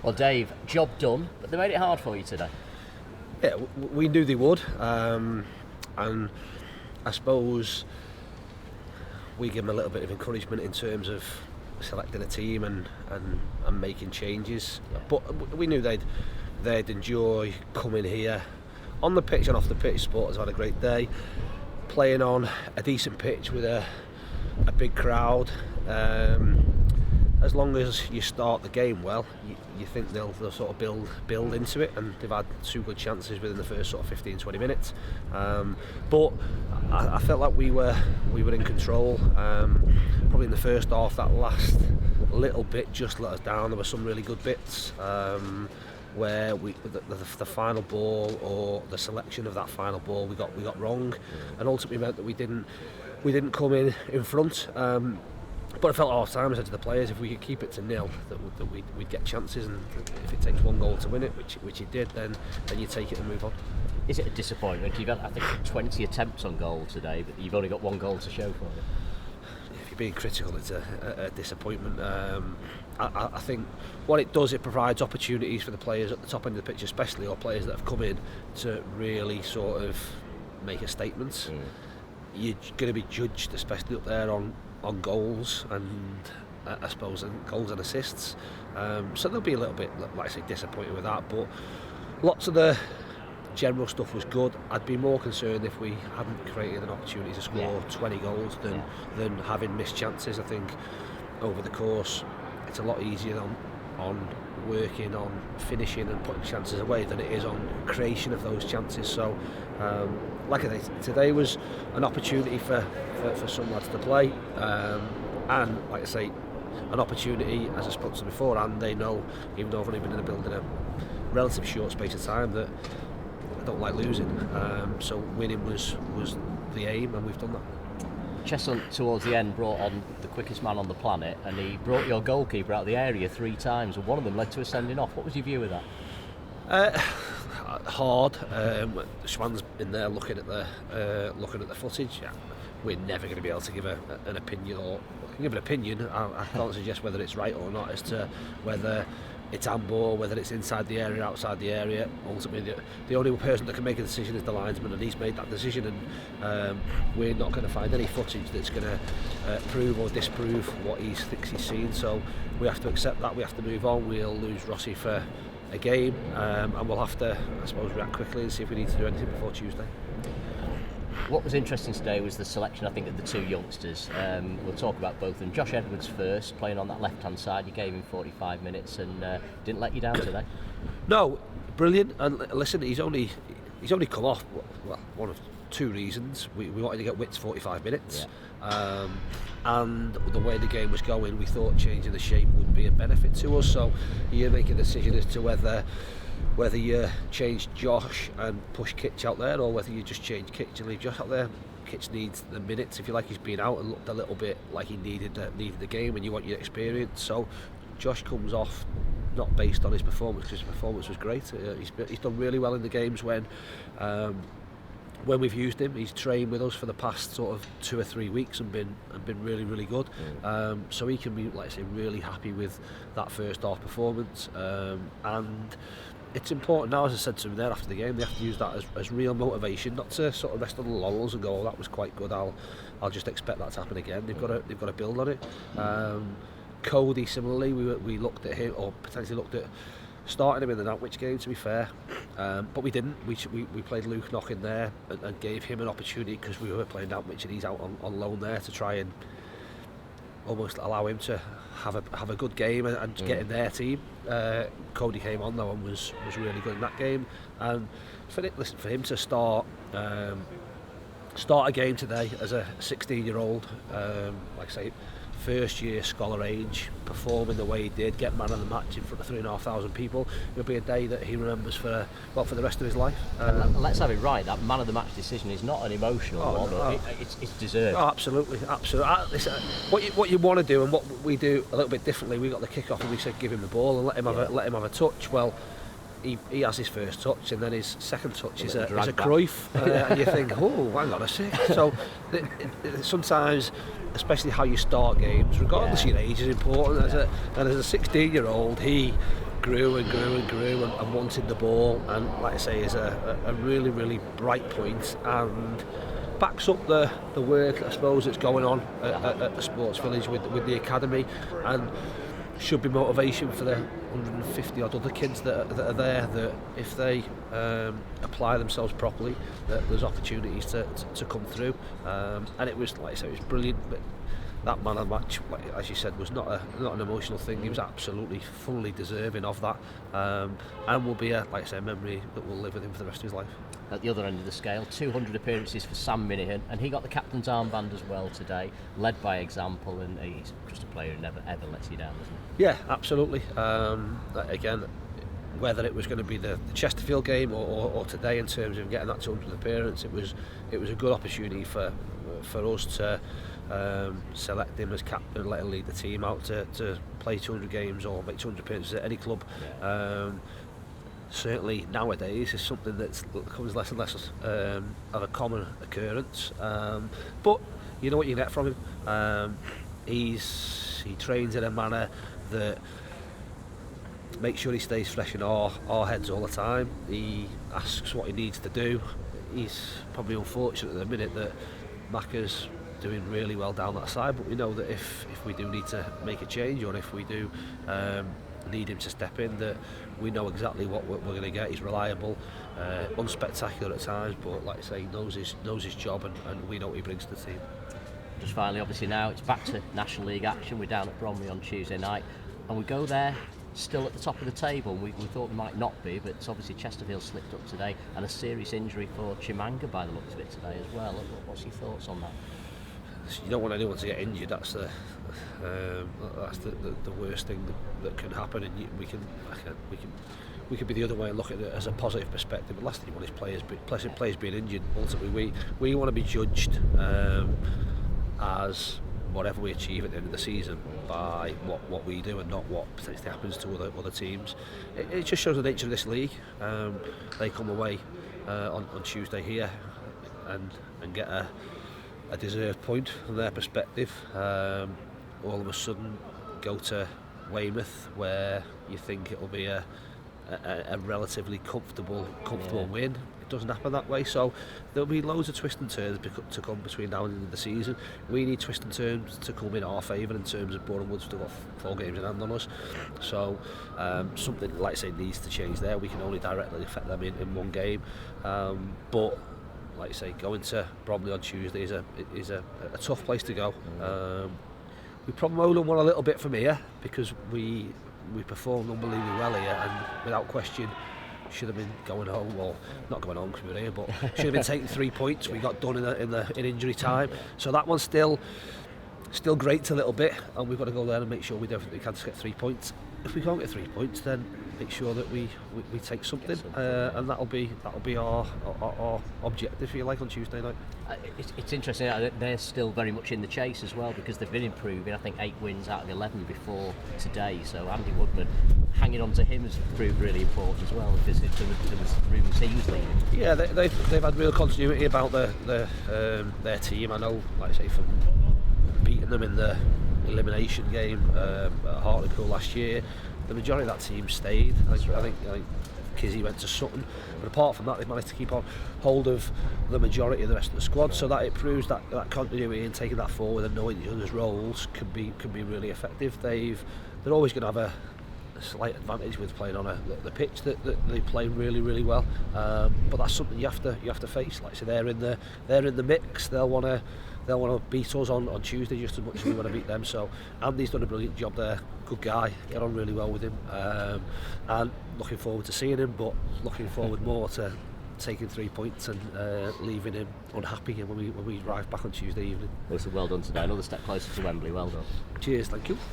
Well, Dave, job done, but they made it hard for you today. Yeah, we knew they would, and I suppose we give them a little bit of encouragement in terms of selecting a team and making changes. Yeah. But we knew they'd enjoy coming here on the pitch and off the pitch. Supporters had a great day playing on a decent pitch with a big crowd. As long as you start the game well, you think they'll sort of build into it, and they've had 2 good chances within the first sort of 15-20 minutes. But I felt like we were in control. Probably in the first half, that last little bit just let us down. There were some really good bits where the final ball or the selection of that final ball we got wrong, and ultimately meant that we didn't come in front. But I felt at half time, I said to the players, if we could keep it to 0, that we'd get chances, and if it takes 1 goal to win it, which it did, then you take it and move on. Is it a disappointment? You've had, I think, 20 attempts on goal today, but you've only got 1 goal to show for it. If you're being critical, it's a disappointment. I think what it does, it provides opportunities for the players at the top end of the pitch, especially, or players that have come in, to really sort of make a statement. You're going to be judged, especially up there, on goals and I suppose goals and assists, so they'll be a little bit, like I say, disappointed with that, but lots of the general stuff was good. I'd be more concerned if we hadn't created an opportunity to score 20 goals than having missed chances. I think over the course it's a lot easier on working on finishing and putting chances away than it is on creation of those chances. So like I say, today was an opportunity for some lads to play, and like I say, an opportunity, as I spoke to them before, and they know, even though I've only been in the building a relatively short space of time, that I don't like losing, so winning was the aim, and we've done that. Cheshunt towards the end brought on the quickest man on the planet, and he brought your goalkeeper out of the area 3 times, and one of them led to a sending off. What was your view of that? Hard. Schwann's in there looking at the footage. Yeah, we're never going to be able to give an opinion, or give an opinion. I can't suggest whether it's right or not as to whether it's handball, whether it's inside the area, outside the area. Ultimately, the only person that can make a decision is the linesman, and he's made that decision, and we're not going to find any footage that's going to prove or disprove what he thinks he's seen. So we have to accept that. We have to move on. We'll lose Rossi for a game, and we'll have to, I suppose, react quickly and see if we need to do anything before Tuesday. What was interesting today was the selection, I think, of the 2 youngsters. We'll talk about both of them. Josh Edwards first, playing on that left-hand side. You gave him 45 minutes and didn't let you down today. No, brilliant. And listen, he's only come off, well, one of 2 reasons. We wanted to get Witts 45 minutes, and the way the game was going, we thought changing the shape would be a benefit to us. So you make a decision as to whether you change Josh and push Kitch out there, or whether you just change Kitch and leave Josh out there. Kitch needs the minutes, if you like. He's been out and looked a little bit like he needed the game, and you want your experience. So Josh comes off not based on his performance, because his performance was great. He's done really well in the games when we've used him. He's trained with us for the past sort of 2 or 3 weeks and been really, really good. So he can be, like I say, really happy with that first half performance, and it's important now, as I said to him there after the game, they have to use that as real motivation, not to sort of rest on the laurels and go, oh, that was quite good, I'll just expect that to happen again. They've got to build on it. Cody, similarly, we looked at him, or potentially looked at starting him in the Nantwich game, to be fair, but we didn't. We played Luke Knock in there and gave him an opportunity, because we were playing Nantwich and he's out on loan there, to try and almost allow him to have a good game and get in their team. Cody came on though and was really good in that game, and for him to start a game today as a 16-year-old, like I say, first year scholar age, performing the way he did, get man of the match in front of 3,500 people, it'll be a day that he remembers for the rest of his life. Let's have it right, that man of the match decision is not an emotional one. No. It's deserved. Oh, absolutely. What you want to do, and what we do a little bit differently, we got the kick off and we said give him the ball and let him have a touch. Well, he has his first touch, and then his second touch is a Cruyff, and you think, oh, hang on a sec. So sometimes, especially how you start games, regardless of your age, is important. And as a 16-year-old, he grew and wanted the ball, and like I say, is a really, really bright point, and backs up the work, I suppose, that's going on at the Sports Village with the academy, and should be motivation for the 150 odd other kids that are there, that if they apply themselves properly, that there's opportunities to come through. And it was, like I said, it was brilliant. But that man of the match, as you said, was not an emotional thing. He was absolutely fully deserving of that, and will be like I say, a memory that will live with him for the rest of his life. At the other end of the scale, 200 appearances for Sam Minihan, and he got the captain's armband as well today, led by example, and he's just a player who never ever lets you down, isn't he? Yeah, absolutely. Again, whether it was going to be the Chesterfield game or today, in terms of getting that 200th appearance, it was a good opportunity for us to select him as captain and let him lead the team out to play 200 games or make 200 appearances at any club. Yeah. Certainly nowadays is something that becomes less and less of a common occurrence, but you know what you get from him. He trains in a manner that makes sure he stays fresh in our heads all the time. He asks what he needs to do. He's probably unfortunate at the minute that Macca's doing really well down that side, but we know that if we do need to make a change, or if we do need him to step in, that we know exactly what we're going to get. He's reliable, unspectacular at times, but like I say, knows his job, and we know what he brings to the team. Just finally, obviously now it's back to National League action. We're down at Bromley on Tuesday night, and we go there still at the top of the table. We thought we might not be, but it's obviously Chesterfield slipped up today, and a serious injury for Chimanga by the looks of it today as well. What's your thoughts on that? You don't want anyone to get injured. That's the worst thing that can happen, and we can be the other way and look at it as a positive perspective. But last thing you want is players being injured. Ultimately, we want to be judged as whatever we achieve at the end of the season by what we do, and not what potentially happens to other teams. It just shows the nature of this league. They come away on Tuesday here and get a deserved point from their perspective. All of a sudden go to Weymouth, where you think it'll be a relatively comfortable win. It doesn't happen that way, so there'll be loads of twists and turns to come between now and the end of the season. We need twists and turns to come in our favour, in terms of Boreham Wood's still got 4 games in hand on us, so something like I say needs to change there. We can only directly affect them in one game, but like I say, going to Bromley on Tuesday is a tough place to go. We promoted one a little bit from here because we performed unbelievably well here, and without question should have been going home, or not going home because we were here, but should have been taking 3 points. We got done in injury time, so that one's still grates a little bit, and we've got to go there and make sure we do everything we can to get 3 points. If we can't get 3 points, then make sure that we take something, and that'll be our objective, if you like, on Tuesday night. It's interesting. They're still very much in the chase as well, because they've been improving. I think 8 wins out of 11 before today. So Andy Woodman, hanging on to him has proved really important as well, because there was rumours he was leaving. Yeah, they've had real continuity about their team. I know, like I say, from beating them in the elimination game at Hartlepool last year, the majority of that team stayed. I think Kizzy went to Sutton, but apart from that, they've managed to keep on hold of the majority of the rest of the squad. So that it proves that continuity and taking that forward and knowing each other's roles can be really effective. They're always going to have a slight advantage with playing on the pitch that they play really, really well. But that's something you have to face. Like I say, they're in the mix. They'll want to beat us on Tuesday just as much as we want to beat them. So Andy's done a brilliant job there. Good guy. Get on really well with him. And looking forward to seeing him, but looking forward more to taking 3 points and leaving him unhappy when we arrive back on Tuesday evening. Well done today. Another step closer to Wembley. Well done. Cheers. Thank you.